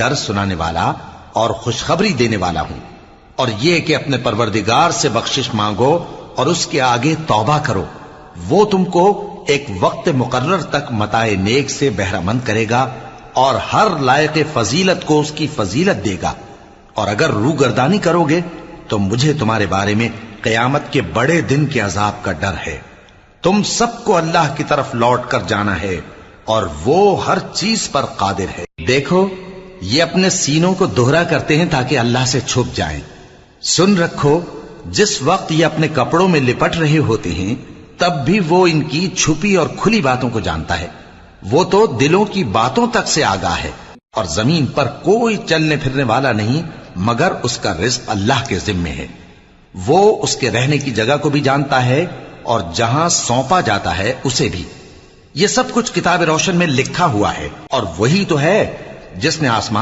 ڈر سنانے والا اور خوشخبری دینے والا ہوں، اور یہ کہ اپنے پروردگار سے بخشش مانگو اور اس کے آگے توبہ کرو، وہ تم کو ایک وقت مقرر تک متاع نیک سے بہرہ مند کرے گا اور ہر لائق فضیلت کو اس کی فضیلت دے گا۔ اور اگر روگردانی کرو گے تو مجھے تمہارے بارے میں قیامت کے بڑے دن کے عذاب کا ڈر ہے۔ تم سب کو اللہ کی طرف لوٹ کر جانا ہے اور وہ ہر چیز پر قادر ہے۔ دیکھو یہ اپنے سینوں کو دوہرا کرتے ہیں تاکہ اللہ سے چھپ جائیں۔ سن رکھو جس وقت یہ اپنے کپڑوں میں لپٹ رہے ہوتے ہیں تب بھی وہ ان کی چھپی اور کھلی باتوں کو جانتا ہے۔ وہ تو دلوں کی باتوں تک سے آگاہ ہے، اور زمین پر کوئی چلنے پھرنے والا نہیں مگر اس کا رزق اللہ کے ذمے ہے۔ وہ اس کے رہنے کی جگہ کو بھی جانتا ہے اور جہاں سونپا جاتا ہے اسے بھی۔ یہ سب کچھ کتاب روشن میں لکھا ہوا ہے، اور وہی تو ہے جس نے آسمان